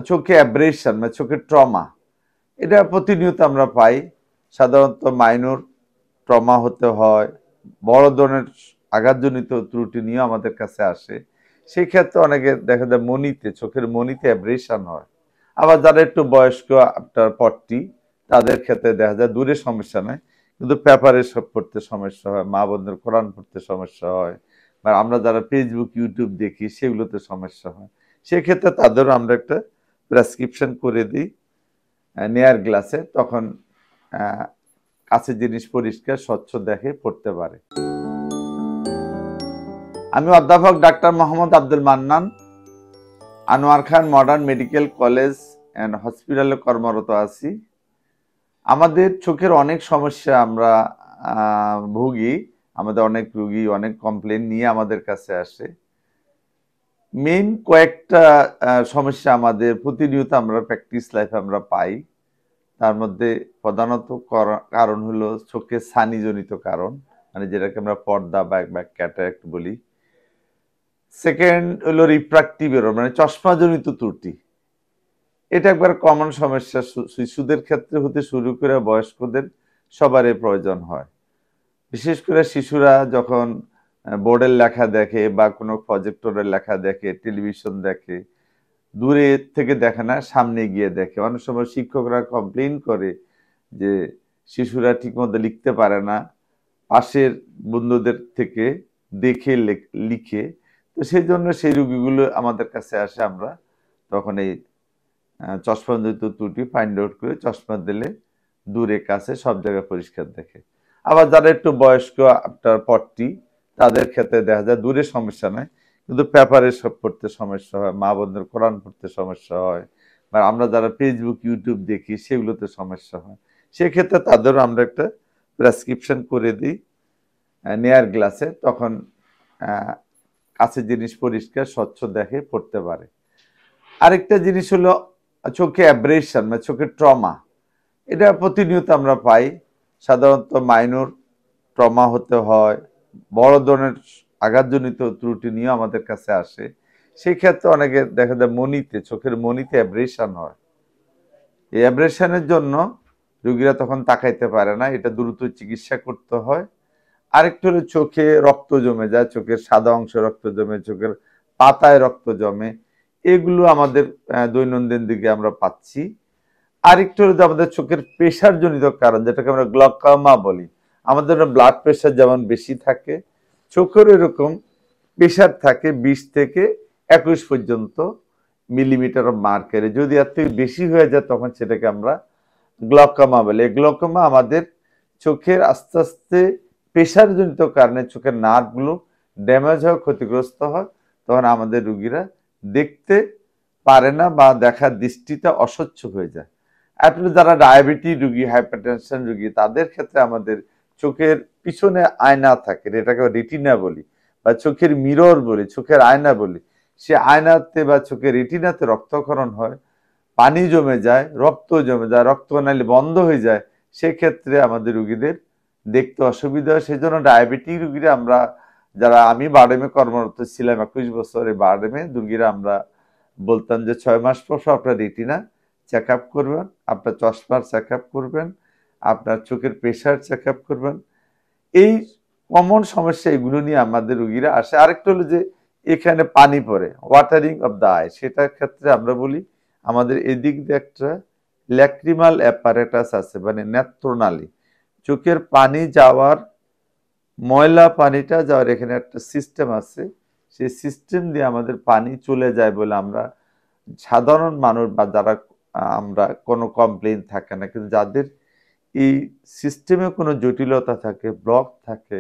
চোখে অ্যাব্রেশন মানে চোখের ট্রমা, এটা প্রতিনিয়ত আমরা পাই। সাধারণত মাইনর ট্রমা হতে হয়, বড় ধরনের আঘাতজনিত ত্রুটি নিয়ে আমাদের কাছে আসে। সেই ক্ষেত্রে অনেকে দেখা যায় মনিতে, চোখের মনিতে অ্যাব্রেশন হয়। আবার যারা একটু বয়স্ক, আপনার 40, তাদের ক্ষেত্রে দেখা যায় দূরে সমস্যা নয়, কিন্তু পেপারে সব পড়তে সমস্যা হয়, মা বোনদের কোরআন পড়তে সমস্যা হয়, বা আমরা যারা ফেসবুক ইউটিউব দেখি সেগুলোতে সমস্যা হয়। সেক্ষেত্রে তাদেরও আমরা একটা প্রেসক্রিপশন করে দিই নেয়ার গ্লাসে, তখন কাছে জিনিস পরিষ্কার স্বচ্ছ দেখে পড়তে পারে। আমি অধ্যাপক doctor Mohammad Abdul Mannan, Anwar Khan modern medical college and হসপিটালে কর্মরত আছি। আমাদের চোখের অনেক সমস্যা আমরা ভুগি, আমাদের অনেক রুগী অনেক কমপ্লেন নিয়ে আমাদের কাছে আসে। মেইন কয়েকটা সমস্যা আমাদের প্রতিনিয়ত আমরা প্র্যাকটিস লাইফে আমরা পাই। তার মধ্যে প্রধানত কারণ হলো চোখে ছানিজনিত কারণ, মানে যেটাকে আমরা পর্দা বা ক্যাটারাক্ট বলি। সেকেন্ড হলো রিফ্রাক্টিভ এরর, মানে চশমাজনিত ত্রুটি। এটা একবার কমন সমস্যা, শিশুদের ক্ষেত্রে হতে শুরু করে বয়স্কদের সবারই প্রয়োজন হয়। বিশেষ করে শিশুরা যখন বোর্ডের লেখা দেখে বা কোনো প্রজেক্টরের লেখা দেখে, টেলিভিশন দেখে, দূরে থেকে দেখে না, সামনে গিয়ে দেখে। অনেক সময় শিক্ষকরা কমপ্লেইন করে যে শিশুরা ঠিকমতো লিখতে পারে না, পাশের বন্ধুদের থেকে দেখে লিখে। তো সেই জন্য সেই রোগীগুলো আমাদের কাছে আসে, আমরা তখন এই চশমাজনিত ত্রুটি ফাইন্ড আউট করে চশমা দিলে দূরে কাছে সব জায়গায় পরিষ্কার দেখে। আবার যারা একটু বয়স্ক, আপনার 40, তাদের ক্ষেত্রে দেখা যায় দূরে সমস্যা নয়, কিন্তু পেপারে সব পড়তে সমস্যা হয়, মা বোনদের কোরআন পড়তে সমস্যা হয়, বা আমরা যারা ফেসবুক ইউটিউব দেখি সেগুলোতে সমস্যা হয়। সেক্ষেত্রে তাদেরও আমরা একটা প্রেসক্রিপশন করে দিই নেয়ার গ্লাসে, তখন কাছে জিনিস পরিষ্কার স্বচ্ছ দেখে পড়তে পারে। আরেকটা জিনিস হলো চোখে অ্যাব্রেশন মানে চোখের ট্রমা, এটা প্রতিনিয়ত আমরা পাই। সাধারণত মাইনর ট্রমা হতে হয়, বড় ধরনের আঘাতজনিত ত্রুটি নিয়ে আমাদের কাছে আসে। সেই ক্ষেত্রে অনেকে দেখা যায় মনিতে, চোখের মনিতে অ্যাব্রেশন হয়। এই অ্যাব্রেশনের জন্য রোগীরা তখন তাকাইতে পারে না, এটা দ্রুত চিকিৎসা করতে হয়। আরেকটু হলো চোখে রক্ত জমে যায়, চোখের সাদা অংশে রক্ত জমে, চোখের পাতায় রক্ত জমে, এগুলো আমাদের দৈনন্দিন দিকে আমরা পাচ্ছি। আরেকটু হলো আমাদের চোখের প্রেশার জনিত কারণ, যেটাকে আমরা গ্লকমা বলি। আমাদের ব্লাড প্রেশার যেমন বেশি থাকে, চোখের এরকম প্রেশার থাকে 20 থেকে 21 পর্যন্ত মিলিমিটার অফ মার্কারে। যদি এর থেকে বেশি হয়ে যায় তখন সেটাকে আমরা গ্লকমা বলি। এই গ্লকমা আমাদের চোখের আস্তে আস্তে প্রেশার জনিত কারণে চোখের নার্ভগুলো ড্যামেজ হয়, ক্ষতিগ্রস্ত হয়, তখন আমাদের রুগীরা দেখতে পারে না বা দেখার দৃষ্টিটা অস্বচ্ছ হয়ে যায়। আসলে যারা ডায়াবেটিস রুগী, হাইপারটেনশন রুগী, তাদের ক্ষেত্রে আমাদের চোখের পিছনে আয়না থাকে, এটাকে রেটিনা বলি, বা চোখের মিরর বলি, চোখের আয়না বলি। সে আয়নাতে বা চোখের রেটিনাতে রক্তক্ষরণ হয়, পানি জমে যায়, রক্ত জমে যায়, রক্তনালী বন্ধ হয়ে যায়। সেক্ষেত্রে আমাদের রুগীদের দেখতে অসুবিধা হয়। সেই জন্য ডায়াবেটিক রুগীরা আমরা যারা, আমি বারডেমে কর্মরত ছিলাম 21 বছর, এই বারডেমে রুগীরা আমরা বলতাম যে 6 মাস পর আপনার রেটিনা চেক আপ করবেন, আপনার চশমার চেক আপ করবেন, আপনার চোখের প্রেশার চেক আপ করবেন। এই কমন সমস্যা এগুলো নিয়ে আমাদের রুগীরা আসে। আরেকটা হলো যে এখানে পানি পড়ে, ওয়াটারিং অফ দ্য আই, সেটার ক্ষেত্রে আমরা বলি আমাদের এদিক দিয়ে একটা ল্যাক্রিমাল অ্যাপারেটাস আছে, মানে নেত্রনালী, চোখের পানি যাওয়ার, ময়লা পানিটা যাওয়ার এখানে একটা সিস্টেম আছে। সেই সিস্টেম দিয়ে আমাদের পানি চলে যায় বলে আমরা সাধারণ মানুষ বা যারা, আমরা কোনো কমপ্লেইন থাকে না, কিন্তু যাদের এই সিস্টেমে কোনো জটিলতা থাকে, ব্লক থাকে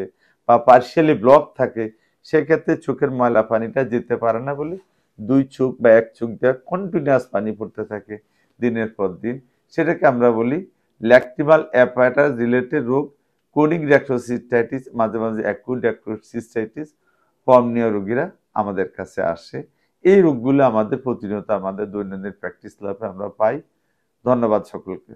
বা পার্শিয়ালি ব্লক থাকে, সেক্ষেত্রে চোখের ময়লা পানিটা যেতে পারে না বলে 2 চোখ বা 1 চোখ দিয়ে কন্টিনিউয়াস পানি পড়তে থাকে দিনের পর দিন। সেটাকে আমরা বলি ল্যাক্রিমাল অ্যাপারেটাস রিলেটেড রোগ, ক্রনিক গ্যাস্ট্রোসিস্টাইটিস, মাঝে মাঝে অ্যাকুট গ্যাস্ট্রোসিস্টাইটিস ফর্ম নিয়ে রোগীরা আমাদের কাছে আসে। এই রোগগুলো আমাদের প্রতিনিয়ত আমাদের দৈনন্দিন প্র্যাকটিস লাইফে আমরা পাই। ধন্যবাদ সকলকে।